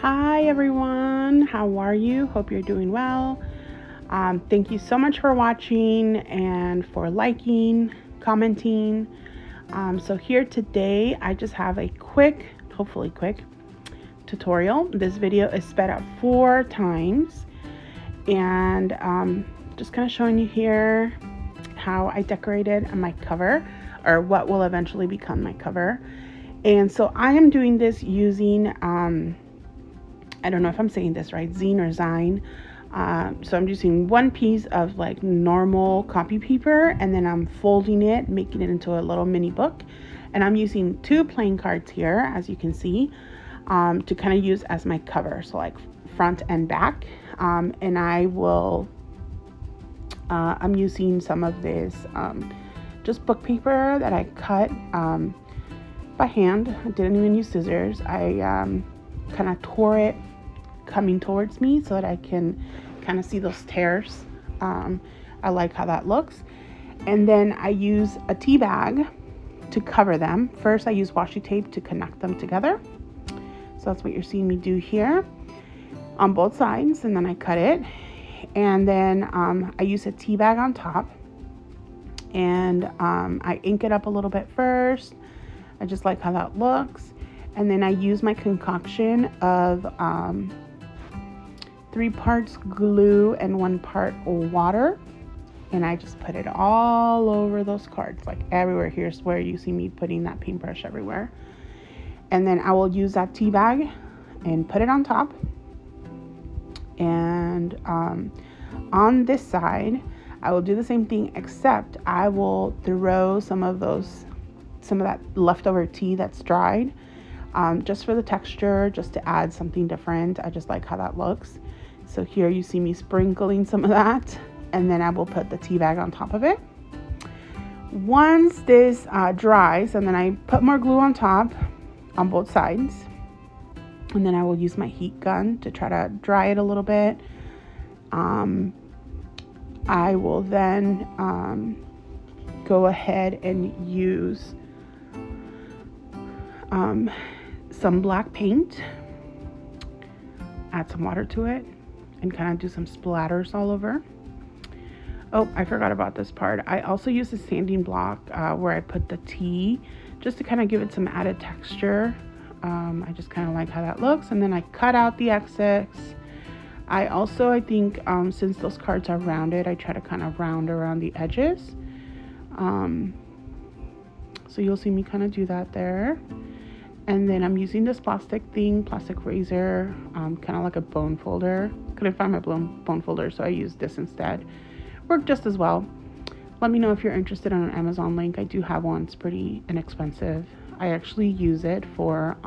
Hi everyone, how are you? Hope you're doing well. Thank you so much for watching and for liking, commenting. So here today, I just have a quick, hopefully quick, tutorial. This video is sped up 4 times, and just kind of showing you here how I decorated my cover, or what will eventually become my cover. And so I am doing this using I don't know if I'm saying this right, zine or zine. So I'm using one piece of like normal copy paper, and then I'm folding it, making it into a little mini book. And I'm using 2 playing cards here, as you can see, to kind of use as my cover. So like front and back. And I will, I'm using some of this just book paper that I cut by hand. I didn't even use scissors. I kind of tore it coming towards me so that I can kind of see those tears. I like how that looks. And then I use a tea bag to cover them. First I use washi tape to connect them together. So that's what you're seeing me do here on both sides, and then I cut it. And then I use a tea bag on top, and I ink it up a little bit first. I just like how that looks. And then I use my concoction of 3 parts glue and 1 part water, and I just put it all over those cards, like everywhere. Here's where you see me putting that paintbrush everywhere. And then I will use that tea bag and put it on top. And on this side, I will do the same thing, except I will throw some of that leftover tea that's dried, just for the texture, just to add something different. I just like how that looks. So here you see me sprinkling some of that, and then I will put the tea bag on top of it. Once this dries, and then I put more glue on top on both sides, and then I will use my heat gun to try to dry it a little bit. I will then go ahead and use some black paint, add some water to it, and kind of do some splatters all over. Oh, I forgot about this part. I also use a sanding block where I put the tea, just to kind of give it some added texture. I just kind of like how that looks. And then I cut out the excess. I think since those cards are rounded, I try to kind of round around the edges. So you'll see me kind of do that there. And then I'm using this plastic razor, kind of like a bone folder. Couldn't find my bone folder, so I used this instead. Worked just as well. Let me know if you're interested in an Amazon link. I do have one. It's pretty inexpensive. I actually use it for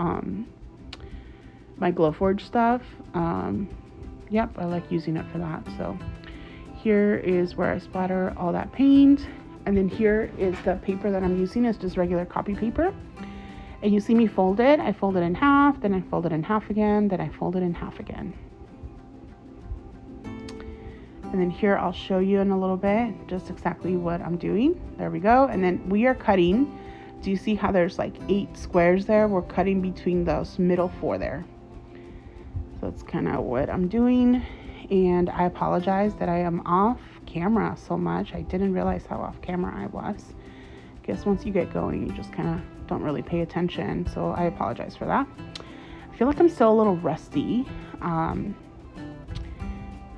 my Glowforge stuff. Yep, I like using it for that. So here is where I splatter all that paint. And then here is the paper that I'm using. It's just regular copy paper. And you see me fold it. I fold it in half, then I fold it in half again, then I fold it in half again. And then here I'll show you in a little bit just exactly what I'm doing. There we go. And then we are cutting. Do you see how there's like 8 squares there? We're cutting between those middle 4 there. So that's kind of what I'm doing. And I apologize that I am off camera so much. I didn't realize how off camera I was. I guess once you get going, you just kind of don't really pay attention. So I apologize for that. I feel like I'm still a little rusty. Haven't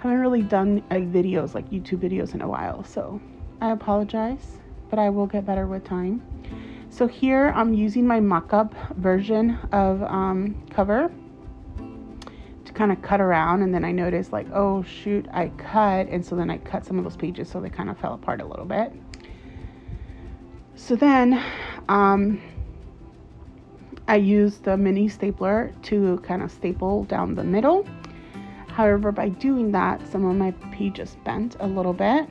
really done videos, like YouTube videos, in a while. So I apologize, but I will get better with time. So here I'm using my mock-up version of cover to kind of cut around, and then I noticed like, oh shoot, I cut, and so then I cut some of those pages, so they kind of fell apart a little bit. So then I used the mini stapler to kind of staple down the middle. However, by doing that, some of my pages bent a little bit,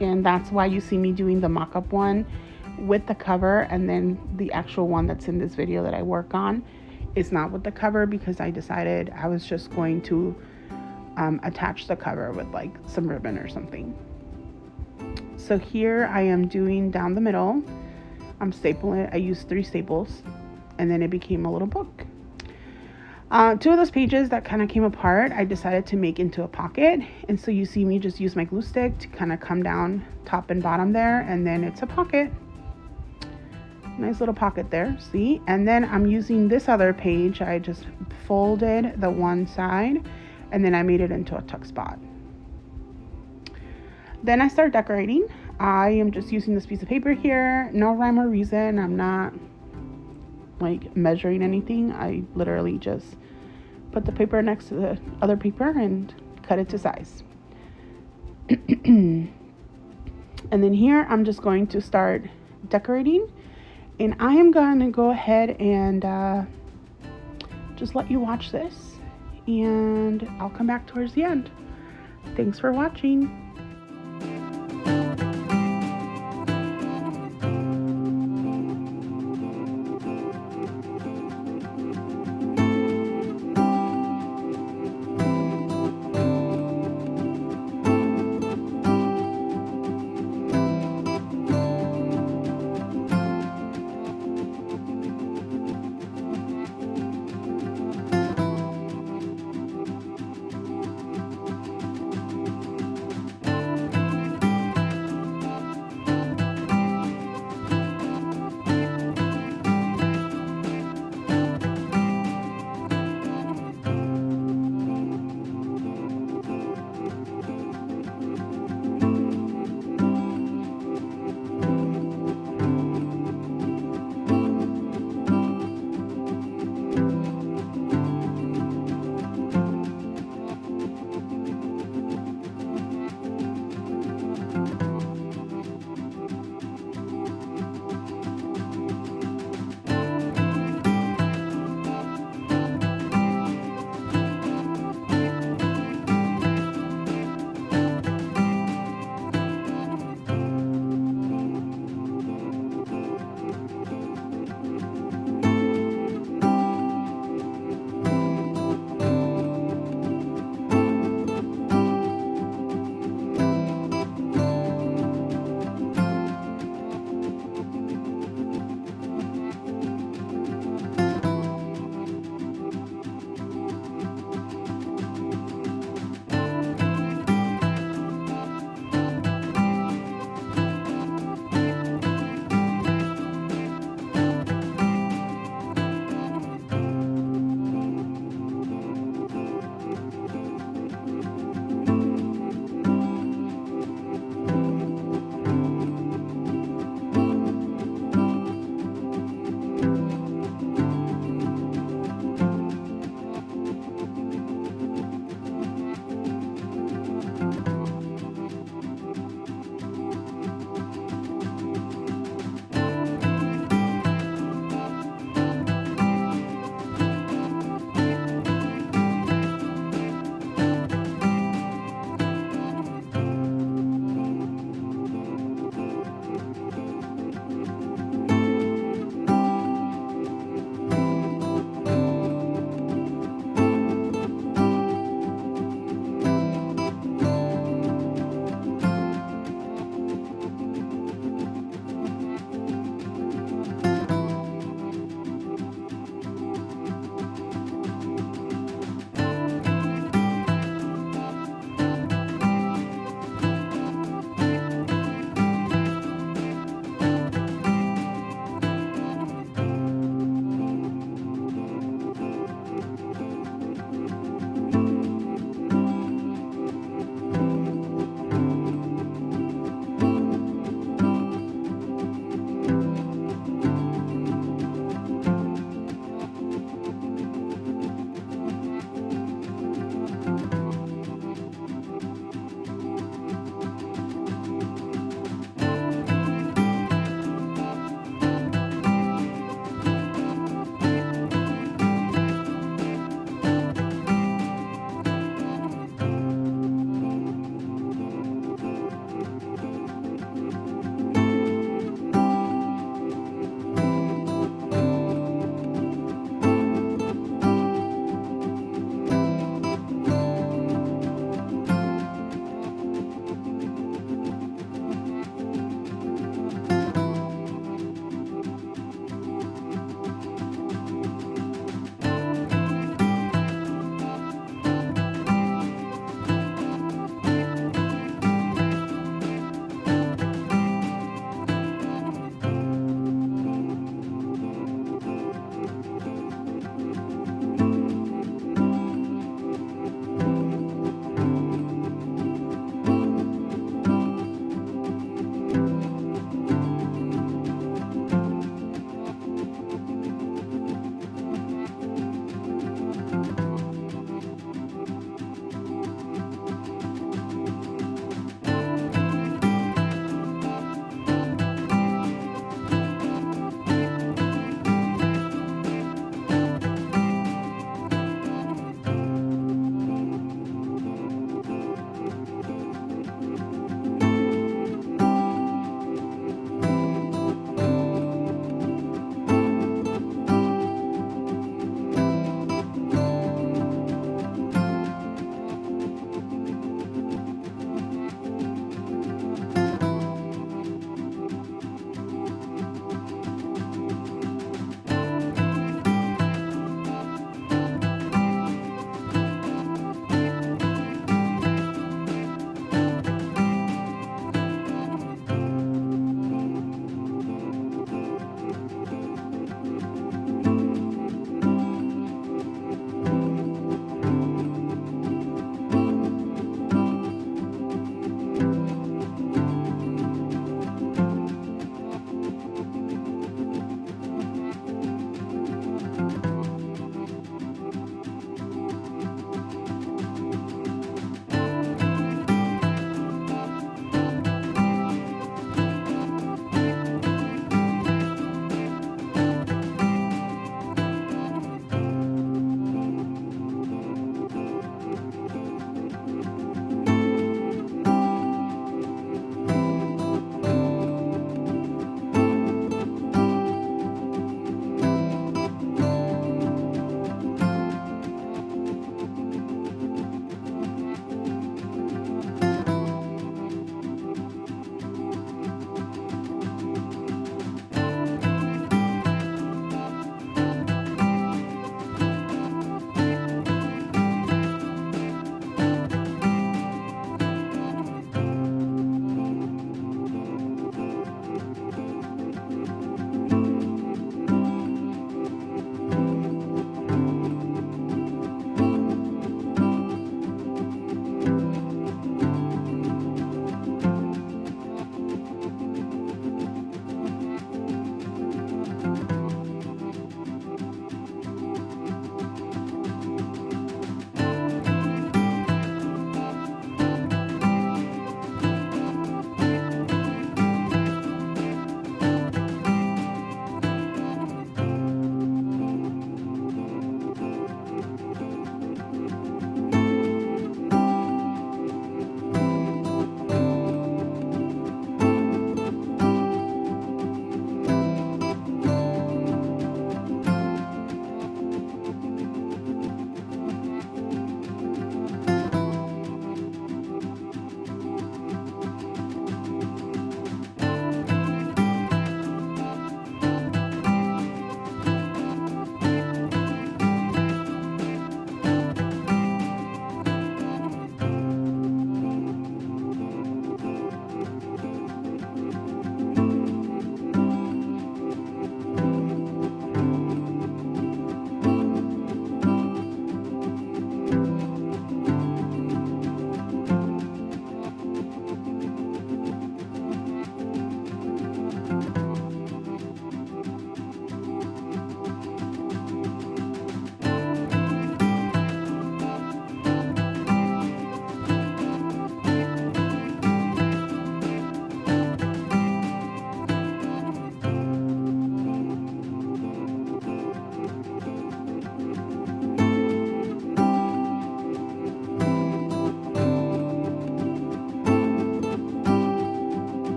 and that's why you see me doing the mock-up one with the cover, and then the actual one that's in this video that I work on is not with the cover, because I decided I was just going to attach the cover with like some ribbon or something. So here I am doing down the middle. I'm stapling it. I used 3 staples, and then it became a little book. Two of those pages that kind of came apart, I decided to make into a pocket. And so you see me just use my glue stick to kind of come down top and bottom there. And then it's a pocket. Nice little pocket there, see? And then I'm using this other page. I just folded the one side and then I made it into a tuck spot. Then I start decorating. I am just using this piece of paper here. No rhyme or reason. I'm not like measuring anything. I literally just put the paper next to the other paper and cut it to size. And then here I'm just going to start decorating. And I am going to go ahead and just let you watch this. And I'll come back towards the end. Thanks for watching.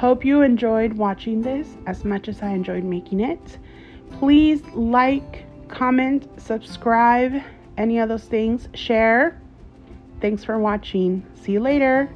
hope you enjoyed watching this as much as I enjoyed making it. Please like, comment, subscribe, any of those things, share. Thanks for watching. See you later.